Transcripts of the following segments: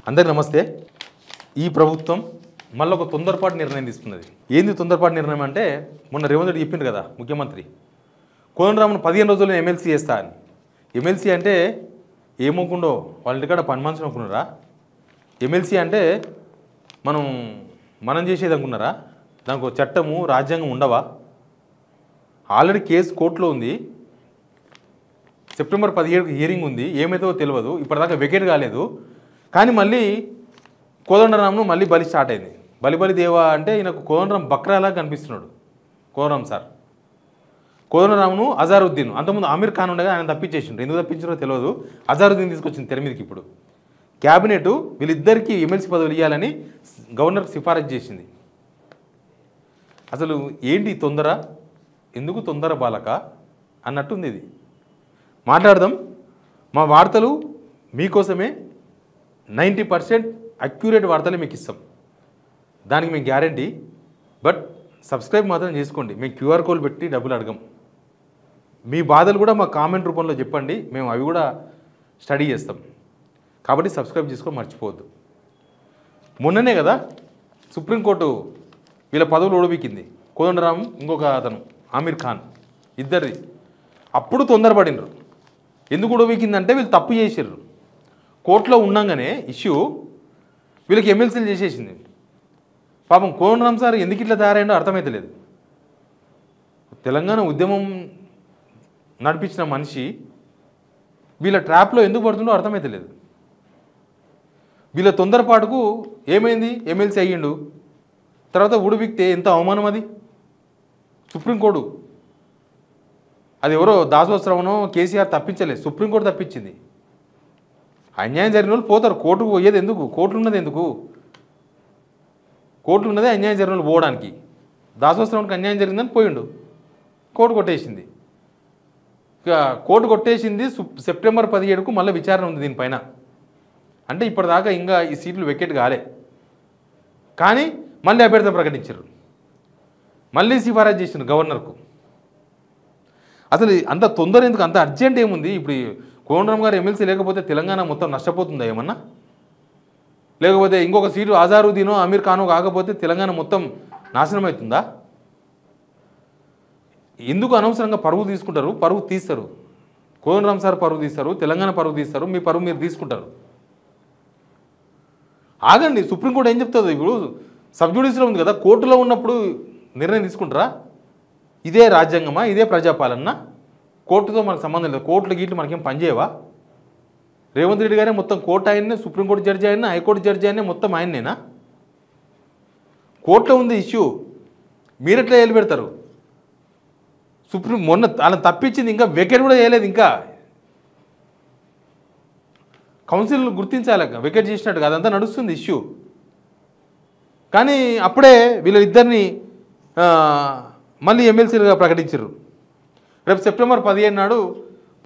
అందరికీ నమస్తే. ఈ ప్రభుత్వం మళ్ళీ ఒక తొందరపాటు నిర్ణయం తీసుకున్నది. ఏంది తొందరపాటు నిర్ణయం అంటే, మొన్న రేవంత్ రెడ్డి చెప్పిండు కదా ముఖ్యమంత్రి, కోదండరామ్ను 15 రోజుల్లో ఎమ్మెల్సీ చేస్తా అని. ఎమ్మెల్సీ అంటే ఏమనుకుండో వాళ్ళ ఇంటికాడ పని మనిషిని అనుకున్నారా? ఎమ్మెల్సీ అంటే మనం చేసేది అనుకున్నారా? దానికి ఒక చట్టము రాజ్యాంగం ఉండవా? ఆల్రెడీ కేసు కోర్టులో ఉంది. సెప్టెంబర్ 17కి హియరింగ్ ఉంది. ఏమైతే తెలియదు, ఇప్పటిదాకా వెకేట్ కాలేదు. కానీ మళ్ళీ కోదండరామ్ను మళ్ళీ బలి స్టార్ట్ అయింది. బలి దేవా అంటే ఈయనకు కోదండరామ్ బక్రాలాగా కనిపిస్తున్నాడు. కోదండరామ్ సార్ కోదండరామ్ను అజారుద్దీన్, అంతకుముందు ఆమీర్ ఖాన్ ఉండగా ఆయన తప్పించేసిండు. ఎందుకు తప్పించారో తెలియదు. అజారుద్దీన్ తీసుకొచ్చింది తెర మీదకి. ఇప్పుడు క్యాబినెట్ వీళ్ళిద్దరికీ ఎమ్మెల్సీ పదవులు ఇవ్వాలని గవర్నర్కి సిఫారసు చేసింది. అసలు ఏంటి తొందర, ఎందుకు తొందర బాలక అన్నట్టుంది. ఇది మాట్లాడదాం. మా వార్తలు మీకోసమే 90% అక్యురేట్ వార్తలే మీకు ఇస్తాం, దానికి మేము గ్యారంటీ. బట్ సబ్స్క్రైబ్ మాత్రం చేసుకోండి. మేము క్యూఆర్ కోడ్ పెట్టి డబ్బులు అడగం. మీ బాధలు కూడా మా కామెంట్ రూపంలో చెప్పండి, మేము అవి కూడా స్టడీ చేస్తాం. కాబట్టి సబ్స్క్రైబ్ చేసుకొని మర్చిపోవద్దు. మొన్ననే కదా సుప్రీంకోర్టు వీళ్ళ పదవులు ఓడిపికింది. కోదండరామ్ ఇంకొక అతను ఆమీర్ ఖాన్ ఇద్దరిది. అప్పుడు తొందరపడినరు. ఎందుకు ఓడిపికిందంటే వీళ్ళు తప్పు చేసారు. కోర్టులో ఉండగానే ఇష్యూ వీళ్ళకి ఎమ్మెల్సీలు చేసేసింది. పాపం కోదండరామ్ సార్ ఎందుకు ఇట్లా తయారైండో అర్థమైతలేదు. తెలంగాణ ఉద్యమం నడిపించిన మనిషి వీళ్ళ ట్రాప్లో ఎందుకు పడుతుండో అర్థమైతలేదు. వీళ్ళ తొందరపాటుకు ఏమైంది, ఎమ్మెల్సీ అయ్యిండు. తర్వాత ఉడిపిక్తే ఎంత అవమానం అది. సుప్రీంకోర్టు అది ఎవరో దాసోత్సవనో కేసీఆర్ తప్పించలేదు, సుప్రీంకోర్టు తప్పించింది. అన్యాయం జరిగిన వాళ్ళు పోతారు. కోర్టుకు పోయేది ఎందుకు? కోర్టులు ఉన్నది ఎందుకు? కోర్టులు ఉన్నదే అన్యాయం జరిగిన వాళ్ళు పోవడానికి. దాసోత్సవానికి అన్యాయం జరిగిందని పోయిండు, కోర్టు కొట్టేసింది. ఇక కోర్టు కొట్టేసింది. సెప్టెంబర్ 17కు మళ్ళీ విచారణ ఉంది దీనిపైన. అంటే ఇప్పటిదాకా ఇంకా ఈ సీట్లు వెకెట్ కాలే. కానీ మళ్ళీ అభ్యర్థి ప్రకటించారు, మళ్ళీ సిఫారసు చేసిండ్రు గవర్నర్కు. అసలు అంత తొందర ఎందుకు, అంత అర్జెంట్ ఏముంది? ఇప్పుడు కోదండరామ్ గారు ఎమ్మెల్సీ లేకపోతే తెలంగాణ మొత్తం నష్టపోతుందా ఏమన్నా? లేకపోతే ఇంకొక సీటు అజారుద్దీనో ఆమీర్ ఖానో కాకపోతే తెలంగాణ మొత్తం నాశనం అవుతుందా? ఎందుకు అనవసరంగా పరువు తీసుకుంటారు? పరువు తీస్తారు. కోదండరామ్ సార్ పరువు తీస్తారు, తెలంగాణ పరువు తీస్తారు, మీ పరువు మీరు తీసుకుంటారు. ఆగండి. సుప్రీంకోర్టు ఏం చెప్తుంది? ఇప్పుడు సబ్జుడిషియల్ ఉంది కదా, కోర్టులో ఉన్నప్పుడు నిర్ణయం తీసుకుంటారా? ఇదే రాజ్యాంగమా? ఇదే ప్రజాపాలన? కోర్టుతో మనకు సంబంధం లేదు. కోర్టులు గీట్లు మనకేం పనిచేయవా? రేవంత్ రెడ్డి గారే మొత్తం కోర్టు ఆయన్నే, సుప్రీంకోర్టు జడ్జి ఆయన్నే, హైకోర్టు జడ్జి ఆయన్నే, మొత్తం ఆయన్నేనా? కోర్టులో ఉంది ఇష్యూ, మీరెట్లా ఏలు పెడతారు? మొన్న అలా తప్పించింది, ఇంకా వెకెట్ కూడా చేయలేదు. ఇంకా కౌన్సిల్ గుర్తించాలి వెకెట్ చేసినట్టు. అదంతా నడుస్తుంది ఇష్యూ. కానీ అప్పుడే వీళ్ళిద్దరిని మళ్ళీ ఎమ్మెల్సీలుగా ప్రకటించారు. రేపు సెప్టెంబర్ 15 నాడు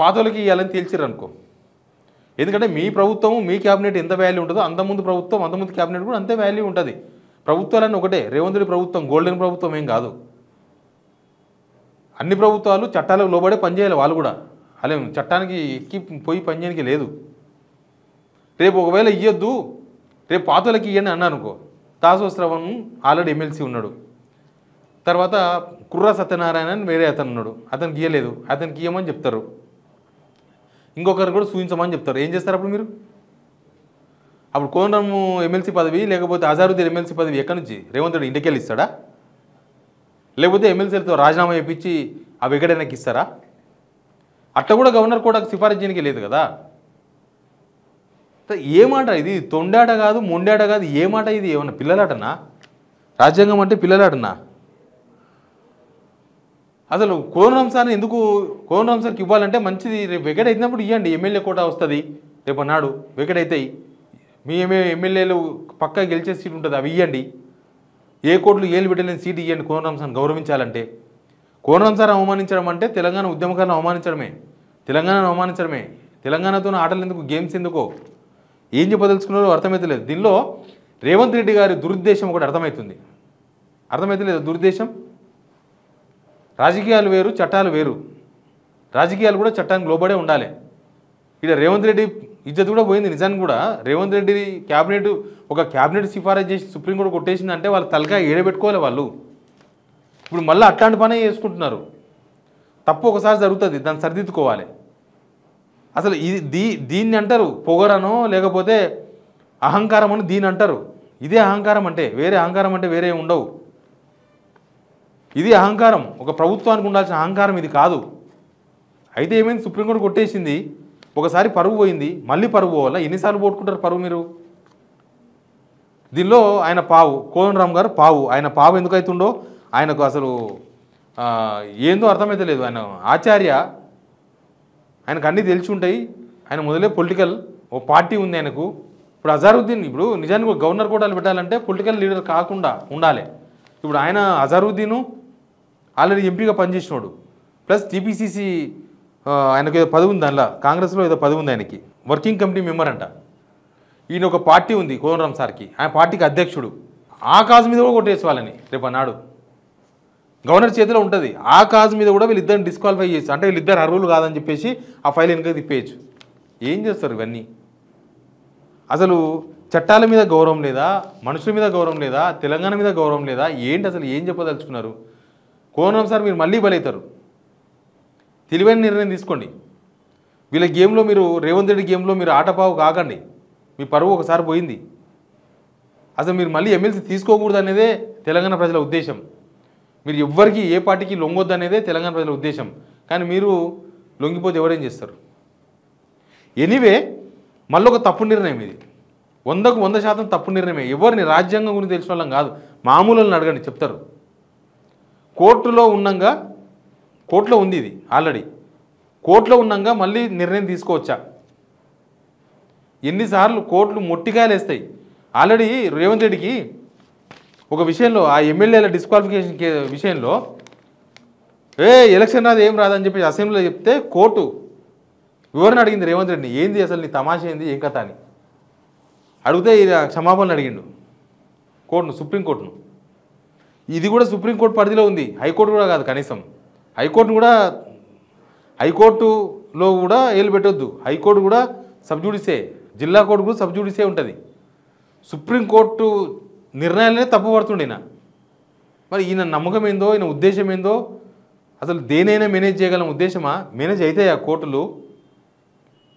పాతోళ్ళకి ఇవ్వాలని తేల్చారు అనుకో. ఎందుకంటే మీ ప్రభుత్వము, మీ క్యాబినెట్ ఎంత వాల్యూ ఉంటుందో అంతకుముందు ప్రభుత్వం, అంతకుముందు క్యాబినెట్ కూడా అంతే వాల్యూ ఉంటుంది. ప్రభుత్వాలన్నీ ఒకటే. రేవంత్ రెడ్డి ప్రభుత్వం గోల్డెన్ ప్రభుత్వం ఏం కాదు. అన్ని ప్రభుత్వాలు చట్టాలకు లోబడే పనిచేయాలి. వాళ్ళు కూడా అలా చట్టానికి ఎక్కి పోయి పనిచేయడానికి లేదు. రేపు ఒకవేళ ఇవ్వద్దు, రేపు పాతోళ్ళకి ఇవ్వని అన్నారు అనుకో. దాసోత్సవం ఆల్రెడీ ఎమ్మెల్సీ ఉన్నాడు. తర్వాత కుర్రా సత్యనారాయణ అని వేరే అతను ఉన్నాడు, అతనికి ఇవ్వలేదు, అతనికి ఇవ్వమని చెప్తారు. ఇంకొకరు కూడా సూచించమని చెప్తారు. ఏం చేస్తారు అప్పుడు మీరు? అప్పుడు కోదండరామ్ ఎమ్మెల్సీ పదవి లేకపోతే అజారుద్దీన్ ఎమ్మెల్సీ పదవి ఎక్కడి నుంచి? రేవంత్ రెడ్డి ఇంటికి వెళ్ళి ఇస్తాడా? లేకపోతే ఎమ్మెల్సీలతో రాజీనామా చేయించి ఆ వెంకటన్నకి ఇస్తారా? అట్లా కూడా గవర్నర్ కూడా సిఫారసు చేయడానికి లేదు కదా. ఏ మాట ఇది? తొండాట కాదు, మొండాట కాదు. ఏ మాట ఇది? ఏమన్నా పిల్లలాటనా? రాజ్యాంగం అంటే పిల్లలాటనా? అసలు కోదండరామ్ సార్ని ఎందుకు, కోదండరామ్ సార్కి ఇవ్వాలంటే మంచిది. రేపు వెకెట్ అయినప్పుడు ఇవ్వండి, ఎమ్మెల్యే కోటా వస్తుంది. రేపు అన్నాడు వెకెట్ అవుతాయి, మీ ఎమ్మెల్యేలు పక్కా గెలిచే సీట్ ఉంటుంది, అవి ఇవ్వండి. ఏ కోర్టులు ఏలు పెట్టలేని సీట్ ఇవ్వండి కోదండరామ్ సార్ని గౌరవించాలంటే. కోదండరామ్ సార్ అవమానించడం అంటే తెలంగాణ ఉద్యమకాలను అవమానించడమే, తెలంగాణను అవమానించడమే. తెలంగాణతో ఆటలు ఎందుకు, గేమ్స్ ఎందుకో, ఏం చెప్పదలుచుకున్నారో అర్థమవుతలేదు. దీనిలో రేవంత్ రెడ్డి గారి దురుద్దేశం ఒకటి అర్థమవుతలేదు. దురుద్దేశం. రాజకీయాలు వేరు, చట్టాలు వేరు. రాజకీయాలు కూడా చట్టానికి లోబడే ఉండాలి. ఇక్కడ రేవంత్ రెడ్డి ఇజ్జత్ కూడా పోయింది నిజానికి కూడా. రేవంత్ రెడ్డి క్యాబినెట్ ఒక క్యాబినెట్ సిఫారసు చేసి సుప్రీంకోర్టు కొట్టేసిందంటే వాళ్ళ తలకాయ ఏడబెట్టుకోవాలి వాళ్ళు. ఇప్పుడు మళ్ళీ అట్లాంటి పనే చేసుకుంటున్నారు. తప్పు ఒకసారి జరుగుతుంది, దాన్ని సరిదిద్దుకోవాలి. అసలు ఇది దీన్ని అంటారు పొగరనో లేకపోతే అహంకారం అని దీన్ని అంటారు. ఇదే అహంకారం అంటే, వేరే అహంకారం అంటే వేరే ఉండవు. ఇది అహంకారం, ఒక ప్రభుత్వానికి ఉండాల్సిన అహంకారం ఇది కాదు. అయితే ఏమైంది, సుప్రీంకోర్టు కొట్టేసింది, ఒకసారి పరువు పోయింది, మళ్ళీ పరువు పోవాలా? ఎన్నిసార్లు పోట్టుకుంటారు పరువు మీరు? దీనిలో ఆయన పావు, కోదండరామ్ గారు పావు. ఆయన పావు ఎందుకైతుండో ఆయనకు అసలు ఏందో అర్థమైతే లేదు. ఆయన ఆచార్య, ఆయనకు అన్నీ తెలిసి ఉంటాయి. ఆయన మొదలే పొలిటికల్ ఓ పార్టీ ఉంది ఆయనకు. ఇప్పుడు అజారుద్దీన్, ఇప్పుడు నిజానికి గవర్నర్ కోటాలు పెట్టాలంటే పొలిటికల్ లీడర్ కాకుండా ఉండాలి. ఇప్పుడు ఆయన అజారుద్దీను ఆల్రెడీ ఎంపీగా పనిచేసినాడు, ప్లస్ టీపీసీసీ ఆయనకు ఏదో పదవి ఉంది, దానిలో కాంగ్రెస్లో ఏదో పదవి ఉంది ఆయనకి, వర్కింగ్ కమిటీ మెంబర్ అంట. ఈయన ఒక పార్టీ ఉంది కోదండరామ్ సార్కి, ఆయన పార్టీకి అధ్యక్షుడు. ఆ కాజు మీద కూడా కొట్టేసి వాళ్ళని రేపు అన్నాడు గవర్నర్ చేతిలో ఉంటుంది. ఆ కాజు మీద కూడా వీళ్ళిద్దరిని డిస్క్వాలిఫై చేసి, అంటే వీళ్ళిద్దరు అర్హులు కాదని చెప్పేసి ఆ ఫైల్ వెనుక తిప్పేయచ్చు. ఏం చేస్తారు ఇవన్నీ? అసలు చట్టాల మీద గౌరవం లేదా, మనుషుల మీద గౌరవం లేదా, తెలంగాణ మీద గౌరవం లేదా, ఏంటి అసలు ఏం చెప్పదలుచుకున్నారు? కోదండరామ్ సార్ మీరు మళ్ళీ బలవుతారు. తెలివైన నిర్ణయం తీసుకోండి. వీళ్ళ గేమ్లో మీరు, రేవంత్ రెడ్డి గేమ్లో మీరు ఆటపావు కాకండి. మీ పరువు ఒకసారి పోయింది. అసలు మీరు మళ్ళీ ఎమ్మెల్సీ తీసుకోకూడదు అనేదే తెలంగాణ ప్రజల ఉద్దేశం. మీరు ఎవ్వరికి ఏ పార్టీకి లొంగొద్దు అనేదే తెలంగాణ ప్రజల ఉద్దేశం. కానీ మీరు లొంగిపోతే ఎవరేం చేస్తారు? ఎనీవే, మళ్ళీ ఒక తప్పు నిర్ణయం ఇది, 100కు 100% తప్పు నిర్ణయమే. ఎవరిని రాజ్యాంగం గురించి తెలిసిన వాళ్ళం కాదు, మామూలుని అడగండి చెప్తారు. కోర్టులో ఉన్నాగా, కోర్టులో ఉంది ఇది ఆల్రెడీ, కోర్టులో ఉన్నాగా మళ్ళీ నిర్ణయం తీసుకోవచ్చా? ఎన్నిసార్లు కోర్టులు మొట్టికాయలు వేస్తాయి. ఆల్రెడీ రేవంత్ రెడ్డికి ఒక విషయంలో, ఆ ఎమ్మెల్యేల డిస్క్వాలిఫికేషన్ విషయంలో ఎలక్షన్ రాదు ఏం రాదని చెప్పి అసెంబ్లీలో చెప్తే కోర్టు వివరణ అడిగింది రేవంత్ రెడ్డిని, ఏంది అసలు నీ తమాషా ఏంది, ఏం కథ అని అడిగితే ఈయన క్షమాపణలు అడిగిండు కోర్టును, సుప్రీంకోర్టును. ఇది కూడా సుప్రీంకోర్టు పరిధిలో ఉంది, హైకోర్టు కూడా కాదు. కనీసం హైకోర్టులో కూడా ఏలు పెట్టొద్దు. హైకోర్టు కూడా సబ్జుడిసే, జిల్లా కోర్టు కూడా సబ్జుడిసే ఉంటుంది. సుప్రీంకోర్టు నిర్ణయాలనే తప్పుపడుతుండే ఈయన. మరి ఈయన నమ్మకం ఏందో, ఈయన ఉద్దేశం ఏందో, అసలు దేనైనా మేనేజ్ చేయగలం ఉద్దేశమా? మేనేజ్ అయితే ఆ కోర్టులు.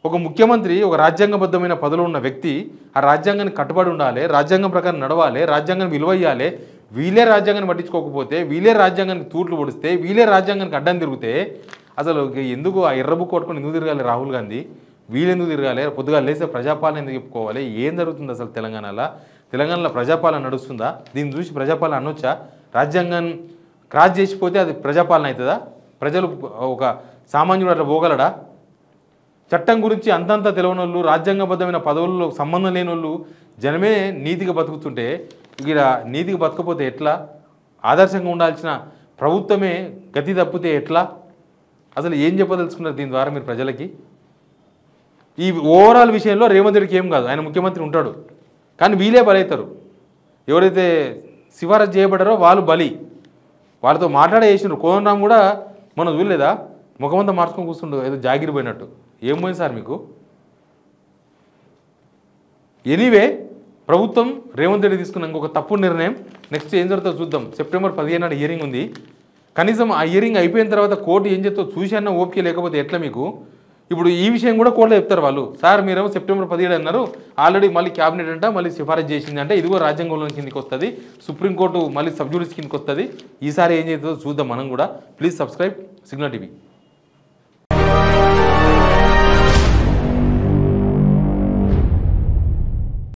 ఒక ముఖ్యమంత్రి, ఒక రాజ్యాంగబద్ధమైన పదవిలో ఉన్న వ్యక్తి ఆ రాజ్యాంగాన్ని కట్టుబడి ఉండాలి, రాజ్యాంగం ప్రకారం నడవాలి, రాజ్యాంగాన్ని విలువ ఇవ్వాలి. వీళ్ళే రాజ్యాంగాన్ని పట్టించుకోకపోతే, వీళ్ళే రాజ్యాంగానికి తూట్లు పొడిస్తే, వీళ్ళే రాజ్యాంగానికి అడ్డం తిరిగితే అసలు ఎందుకు ఆ ఎర్రబుక్ కొట్టుకొని ఎందుకు తిరగాలి రాహుల్ గాంధీ? వీళ్ళెందుకు తిరగాలి? పొద్దుగా లేస్తే ప్రజాపాలన ఎందుకు చెప్పుకోవాలి? ఏం జరుగుతుంది అసలు తెలంగాణలో ప్రజాపాలన నడుస్తుందా? దీన్ని చూసి ప్రజాపాలన అనొచ్చా? రాజ్యాంగాన్ని క్రాస్ చేసిపోతే అది ప్రజాపాలన అవుతుందా? ప్రజలు ఒక సామాన్యుడు అట్లా పోగలడా? చట్టం గురించి అంతంత తెలియని వాళ్ళు, రాజ్యాంగబద్ధమైన పదవుల్లో సంబంధం లేని వాళ్ళు జనమే నీతిగా బతుకుతుంటే, ఇక్కడ నీతిగా బతకపోతే ఎట్లా? ఆదర్శంగా ఉండాల్సిన ప్రభుత్వమే గతి తప్పితే ఎట్లా? అసలు ఏం చెప్పదలుచుకున్నారు దీని ద్వారా మీరు ప్రజలకి? ఈ ఓవరాల్ విషయంలో రేవంత్ రెడ్డికి ఏం కాదు, ఆయన ముఖ్యమంత్రి ఉంటాడు, కానీ వీళ్ళే బలవుతారు. ఎవరైతే సిఫారసు చేయబడ్డారో వాళ్ళు బలి. వాళ్ళతో మాట్లాడే చేసినారు. కోదండరామ్ కూడా మనం చూడలేదా, ముఖమంతా మార్చుకొని కూర్చుండు ఏదో జాగిరి పోయినట్టు. ఏం పోయింది సార్ మీకు? ఎనీవే, ప్రభుత్వం రేవంత్ రెడ్డి తీసుకున్న ఇంకొక తప్పు నిర్ణయం. నెక్స్ట్ ఏం జరుగుతుందో చూద్దాం. సెప్టెంబర్ 15 నాడు హియరింగ్ ఉంది. కనీసం ఆ హియరింగ్ అయిపోయిన తర్వాత కోర్టు ఏం చేస్తుందో చూశాన్న ఓపిక లేకపోతే ఎట్లా మీకు? ఇప్పుడు ఈ విషయం కూడా కోర్టులో చెప్తారు వాళ్ళు, సార్ మీరేమో సెప్టెంబర్ 17 అన్నారు, ఆల్రెడీ మళ్ళీ క్యాబినెట్ అంట మళ్ళీ సిఫారసు చేసింది అంటే, ఇదిగో రాజ్యాంగంలో కిందకి వస్తుంది, సుప్రీంకోర్టు మళ్ళీ సబ్జుడిస్ కిందకి వస్తుంది. ఈసారి ఏం చేస్తుందో చూద్దాం మనం కూడా. Please subscribe signal TV.